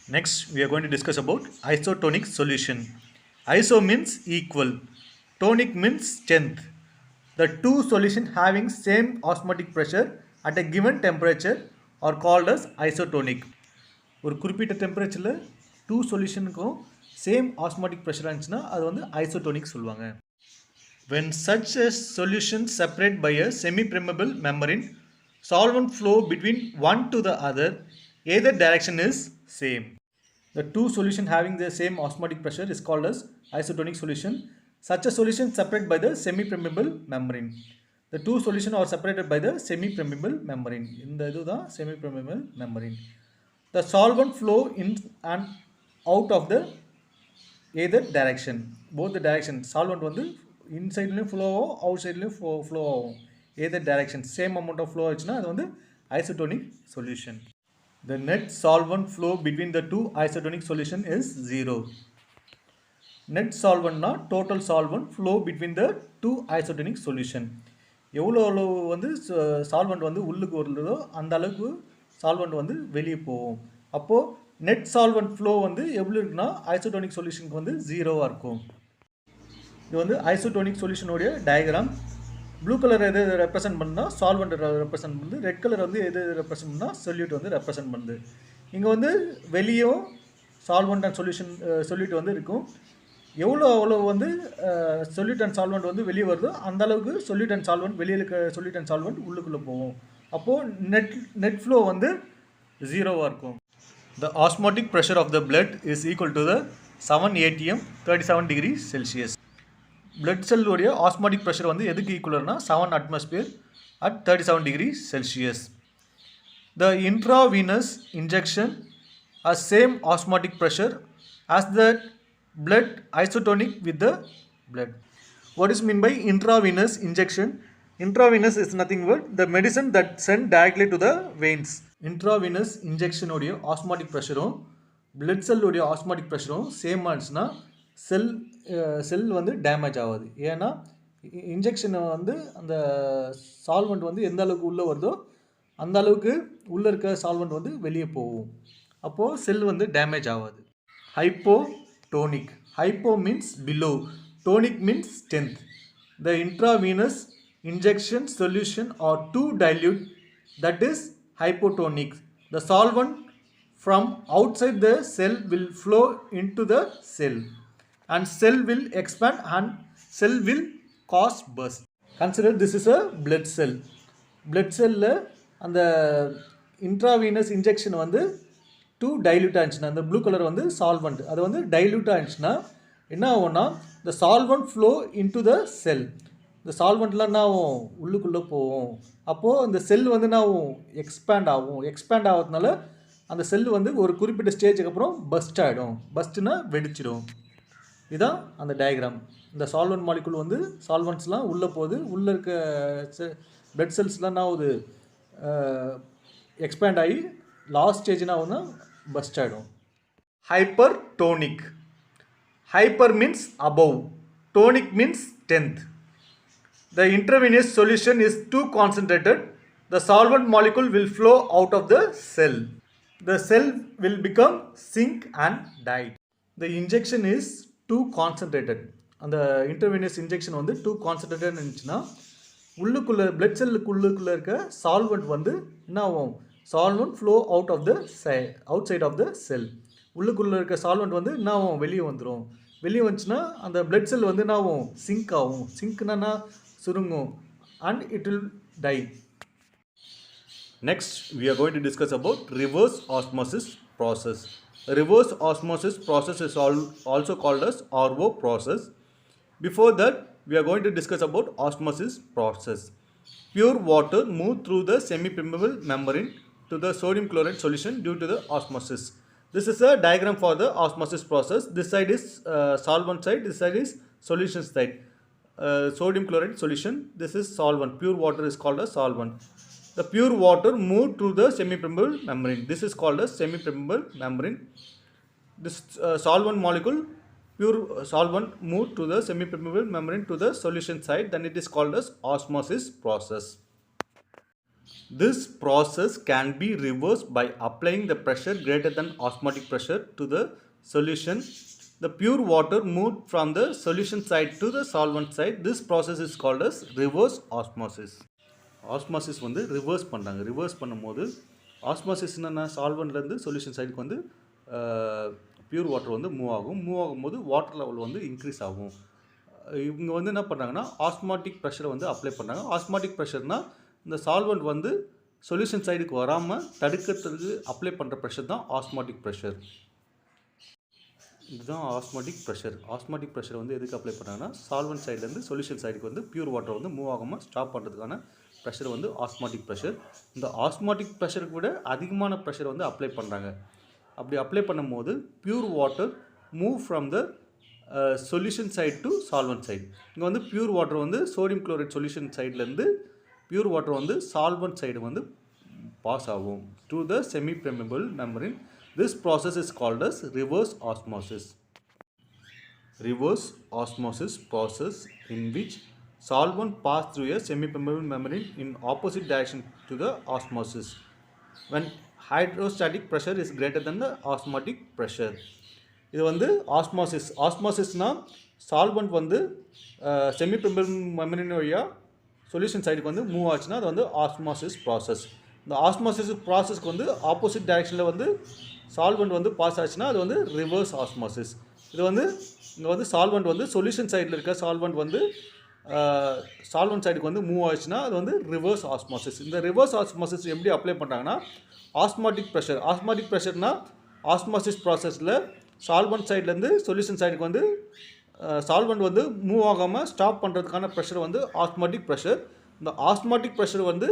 Next, we are going to discuss about isotonic solution. Iso means equal, tonic means strength. The two solutions having same osmotic pressure at a given temperature are called as isotonic. ஒரு குறிப்பிட்ட டெம்பரேச்சரில் two சொல்யூஷனுக்கும் same osmotic pressure இருந்துச்சுன்னா அது வந்து isotonic சொல்லுவாங்க. When such a solution separate by a semi-permeable membrane, solvent flow between one to the other, either direction is same. The two solution having the same osmotic pressure is called as isotonic solution. Such a solution separated by the semi-permeable membrane. The two solution are separated by the semi-permeable membrane. இந்த இதுதான் semi-permeable membrane. The solvent flow in and out of the either direction. Both the direction. Solvent வந்து இன்சைட்லையும் flow ஆகும், out சைட்லையும் flow ஆகும். either direction. Same amount of flow ஆச்சுன்னா அது வந்து isotonic solution. The net solvent flow between the two isotonic solution is 0. Net solvent na total solvent flow between the two isotonic solution. எவ்வளோ வந்து solvent வந்து உள்ளுக்கு வருதோ அந்த அளவுக்கு சால்வெண்ட் வந்து வெளியே போகும். அப்போது நெட் சால்வெண்ட் ஃப்ளோ வந்து எவ்வளோ இருக்குன்னா ஐசோடோனிக் சொல்யூஷனுக்கு வந்து 0வாக இருக்கும். இது வந்து ஐசோடோனிக் சொல்யூஷனுடைய டயக்ராம். ப்ளூ கலர் எது ரெப்ரசென்ட் பண்ணால் சால்வெண்ட் ரெப்ரசென்ட் பண்ணுது, ரெட் கலர் வந்து எது ரெப்ரசென்ட் பண்ணால் சொல்யூட் வந்து ரெப்ரசென்ட் பண்ணுது. இங்கே வந்து வெளியும் சால்வெண்ட் அண்ட் சொல்யூட் வந்து இருக்கும். எவ்வளோ வந்து சொல்யூட் அண்ட் சால்வெண்ட் வந்து வெளியே வருதோ அந்த அளவுக்கு சொல்யூட் அண்ட் சால்வெண்ட் வெளியே இருக்க சொல்யூட் அண்ட் சால்வெண்ட் உள்ளுக்குள்ளே போகும். அப்போது நெட் ஃப்ளோ வந்து 0வாக இருக்கும். The osmotic pressure of the blood is equal to the 7 atm 37 degrees Celsius. Blood cell உடைய osmotic pressure வந்து எதுக்கு ஈக்குவல்னா 7 atmosphere at 37 degrees Celsius. The intravenous injection has same osmotic pressure as the blood isotonic with the blood. What is mean by intravenous injection? Intravenous is nothing but the medicine that sent directly to the veins. Intravenous injection உடைய osmotic ப்ரெஷரும் blood செல்லுடைய osmotic ப்ரெஷரும் same ஆச்சுன்னா செல் வந்து damage ஆகாது. ஏன்னா இன்ஜெக்ஷனை வந்து அந்த solvent வந்து எந்த அளவுக்கு உள்ளே வருதோ அந்த அளவுக்கு உள்ளே இருக்க சால்வெண்ட் வந்து வெளியே போகும். அப்போது செல் வந்து டேமேஜ் ஆகாது. Hypotonic. Hypo means below, tonic means strength. The intravenous injection solution are too dilute, that is hypotonic. The solvent from outside the cell will flow into the cell and cell will expand and cell will cause burst. Consider this is a blood cell. Blood cell அந்த intravenous injection வந்து two dilute ஆச்சுன்னா அந்த blue colour வந்து solvent அது வந்து dilute ஆச்சுன்னா என்ன ஆகும்னா the solvent flow into the cell. இந்த சால்வெண்ட்லாம் என்ன ஆகும், உள்ளுக்குள்ளே போகும். அப்போது அந்த செல் வந்து என்ன ஆகும், எக்ஸ்பேண்ட் ஆகும். எக்ஸ்பேண்ட் ஆகிறதுனால அந்த செல் வந்து ஒரு குறிப்பிட்ட ஸ்டேஜுக்கு அப்புறம் பஸ்ட் ஆகிடும். பஸ்ட்டுனா வெடிச்சிடும். இதுதான் அந்த டயக்ராம். இந்த சால்வெண்ட் மாலிகுல் வந்து சால்வெண்ட்ஸ்லாம் உள்ளே போகுது. உள்ளே இருக்க பிளட் செல்ஸ்லாம் என்ன ஆகுது, எக்ஸ்பேண்ட் ஆகி லாஸ்ட் ஸ்டேஜ் என்ன ஆகுதுன்னா பஸ்ட் ஆகிடும். Hypertonic. Hyper means above, tonic means strength. The intravenous solution is too concentrated. The solvent molecule will flow out of the cell. The cell will become sink and die. The injection is too concentrated. அந்த intravenous injection வந்து too concentrated இருந்துச்சுன்னா உள்ளுக்குள்ளே blood செல்லுக்குள்ளுக்குள்ளே இருக்க solvent வந்து என்ன ஆகும், solvent flow out of the outside of the cell. உள்ளுக்குள்ளே இருக்க சால்வெண்ட் வந்து என்ன ஆகும், வெளியே வந்துடும். வெளியே வந்துச்சுன்னா அந்த பிளட் செல் வந்து என்ன ஆகும், சிங்க் ஆகும். சிங்க்னா சுருங்கும் and it will tie. Next, we are going to discuss about reverse osmosis process. Reverse osmosis process is also called as RO process. Before that, we are going to discuss about osmosis process. Pure water moves through the semi-permeable membrane to the sodium chloride solution due to the osmosis. This is a diagram for the osmosis process. This side is solvent side, this side is solution side. Sodium chloride solution, this is solvent. Pure water is called as solvent. The pure water moved through the semi-permeable membrane. This is called as semi-permeable membrane. This solvent molecule, pure solvent moved to the semi-permeable membrane to the solution side, then it is called as osmosis process. This process can be reversed by applying the pressure greater than osmotic pressure to the solution. The pure water moved from the solution side to the solvent side. This process is called as reverse osmosis. Osmosis வந்து reverse பண்ணுறாங்க. Reverse பண்ணும்போது osmosis என்னென்னா சால்வெண்ட்லேருந்து solution சைடுக்கு வந்து pure water வந்து move ஆகும். Move ஆகும்போது water level வந்து இன்க்ரீஸ் ஆகும். இவங்க வந்து என்ன பண்ணுறாங்கன்னா ஆஸ்மாட்டிக் ப்ரெஷரை வந்து அப்ளை பண்ணுறாங்க. ஆஸ்மாட்டிக் ப்ரெஷர்னால் இந்த சால்வெண்ட் வந்து சொல்யூஷன் சைடுக்கு வராமல் தடுக்கிறதுக்கு அப்ளை பண்ணுற ப்ரெஷர் தான் ஆஸ்மாட்டிக் ப்ரெஷர். இதுதான் ஆஸ்மாட்டிக் ப்ரெஷர். ஆஸ்மாட்டிக் ப்ரெஷர் வந்து எதுக்கு அப்ளை பண்ணுறாங்கன்னா சால்வெண்ட் சைட்லேருந்து சொல்யூஷன் சைடுக்கு வந்து பியூர் வாட்டர் வந்து மூவ் ஆகாமல் ஸ்டாப் பண்ணுறதுக்கான ப்ரெஷர் வந்து ஆஸ்மாட்டிக் ப்ரெஷர். இந்த ஆஸ்மாட்டிக் ப்ரெஷருக்கு விட அதிகமான ப்ரெஷர் வந்து அப்ளை பண்ணுறாங்க. அப்படி அப்ளை பண்ணும்போது pure water move from the solution side to solvent side. இங்கே வந்து பியூர் வாட்டர் வந்து சோடியம் குளோரைட் சொல்யூஷன் சைட்லேருந்து பியூர் வாட்டர் வந்து சால்வெண்ட் சைடு வந்து பாஸ் ஆகும் to the semi permeable membrane. This process is called as reverse osmosis. Reverse osmosis process in which solvent pass through a semi-permeable membrane in opposite direction to the osmosis when hydrostatic pressure is greater than the osmotic pressure. இது வந்து osmosis. ஆஸ்மாசிஸ்னால் solvent வந்து semi permeable membrane வழியாக solution சைடுக்கு வந்து move ஆச்சுன்னா அது வந்து osmosis process. இந்த ஆஸ்மாசிஸ் ப்ராசஸ்க்கு வந்து ஆப்போசிட் டைரெக்ஷனில் வந்து சால்வெண்ட் வந்து பாஸ் ஆச்சுன்னா அது வந்து ரிவர்ஸ் ஆஸ்மாசிஸ். இது வந்து இங்கே வந்து சால்வெண்ட் வந்து சொல்யூஷன் சைடில் இருக்க சால்வெண்ட் வந்து சால்வெண்ட் சைடுக்கு வந்து மூவ் ஆச்சுன்னா அது வந்து ரிவர்ஸ் ஆஸ்மாசிஸ். இந்த ரிவர்ஸ் ஆஸ்மாசிஸ் எப்படி அப்ளை பண்ணுறாங்கன்னா ஆஸ்மாட்டிக் ப்ரெஷர். ஆஸ்மாட்டிக் ப்ரெஷர்னால் ஆஸ்மாசிஸ் ப்ராசஸில் சால்வெண்ட் சைட்லேருந்து சொல்யூஷன் சைடுக்கு வந்து சால்வெண்ட் வந்து மூவ் ஆகாமல் ஸ்டாப் பண்ணுறதுக்கான ப்ரெஷர் வந்து ஆஸ்மாட்டிக் ப்ரெஷர். இந்த ஆஸ்மாட்டிக் ப்ரெஷர் வந்து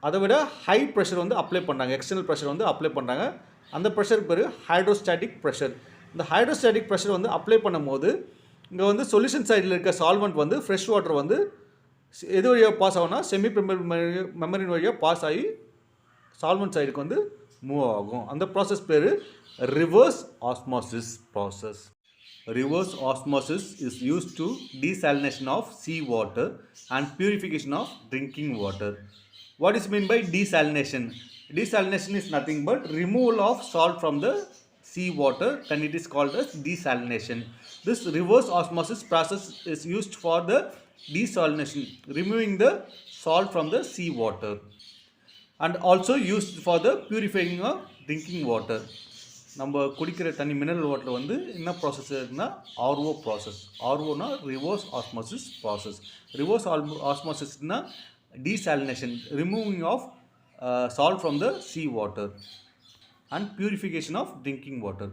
அதை விட ஹை ப்ரெஷர் வந்து அப்ளை பண்ணுறாங்க. எக்ஸ்டர்னல் ப்ரெஷர் வந்து அப்ளை பண்ணுறாங்க. அந்த ப்ரெஷருக்கு பேர் ஹைட்ரோஸ்டாட்டிக் ப்ரெஷர். இந்த ஹைட்ரோஸ்டாட்டிக் ப்ரெஷர் வந்து அப்ளை பண்ணும்போது இங்கே வந்து சொல்யூஷன் சைடில் இருக்க சால்வெண்ட் வந்து ஃப்ரெஷ் வாட்டர் வந்து எது வழியாக பாஸ் ஆகும்னா செமி பெர்மியபிள் மெம்பரேன் வழியாக பாஸ் ஆகி சால்வெண்ட் சைடுக்கு வந்து மூவ் ஆகும். அந்த ப்ராசஸ் பேர் reverse osmosis process. Reverse osmosis is used to desalination of sea water and purification of drinking water. What is meant by desalination? Desalination is nothing but removal of salt from the sea water, and it is called as desalination. This reverse osmosis process is used for the desalination, removing the salt from the sea water, and also used for the purifying of drinking water. நம்ம குடிக்கிற தண்ணி mineral water வந்து என்ன process இருக்குன்னா RO process. ஆர்ஓனா reverse osmosis process. Reverse ஆஸ்மாசிஸ்னா desalination, removing of salt from the sea water and purification of drinking water.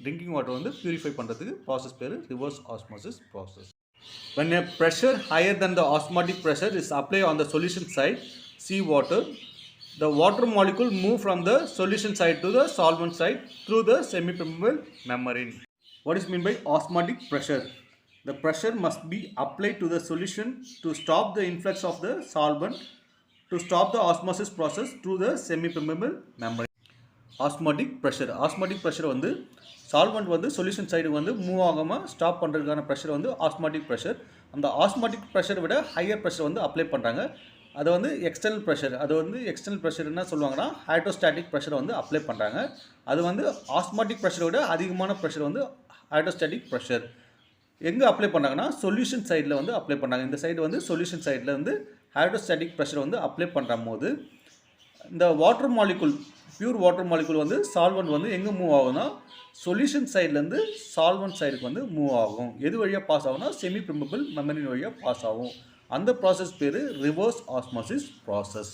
Drinking water வந்து purify பண்ணுறதுக்கு ப்ராசஸ் பேர் reverse osmosis process. When a pressure higher than the osmotic pressure is applied on the solution side, sea water, the water molecule move from the solution side to the solvent side through the semi-permeable membrane. What is meant by osmotic pressure? The pressure must be applied to the solution to stop the influx of the solvent, to stop the osmosis process through the semi-permeable membrane. Osmotic pressure. Osmotic pressure வந்து solvent வந்து solution side வந்து move ஆகாமல் stop பண்ணுறதுக்கான pressure வந்து osmotic pressure. அந்த osmotic ப்ரெஷரை விட higher pressure வந்து அப்ளை பண்ணுறாங்க. அது வந்து எக்ஸ்டர்னல் ப்ரெஷர். அது வந்து எக்ஸ்டர்னல் ப்ரெஷர் என்ன சொல்லுவாங்கன்னா ஹைட்ரோஸ்டாட்டிக் ப்ரெஷரை வந்து அப்ளை பண்ணுறாங்க. அது வந்து ஆஸ்மாட்டிக் ப்ரெஷரை விட அதிகமான ப்ரெஷர் வந்து ஹைட்ரோஸ்டாட்டிக் ப்ரெஷர். எங்கே அப்ளை பண்ணுறாங்கன்னா சொல்யூஷன் சைடில் வந்து அப்ளை பண்ணுறாங்க. இந்த சைடு வந்து சொல்யூஷன் சைடில் வந்து ஹைட்ரோஸ்டாட்டிக் ப்ரெஷர் வந்து அப்ளை பண்ணுற போது இந்த water molecule, pure water molecule வந்து சால்வெண்ட் வந்து எங்கே மூவ் ஆகும்னா சொல்யூஷன் சைட்லேருந்து சால்வெண்ட் சைடுக்கு வந்து மூவ் ஆகும். எது வழியாக பாஸ் ஆகும்னா செமி பெர்மியபிள் மெம்பரேன் வழியாக பாஸ் ஆகும். அந்த ப்ராசஸ் பேர் ரிவர்ஸ் ஆஸ்மாசிஸ் ப்ராசஸ்.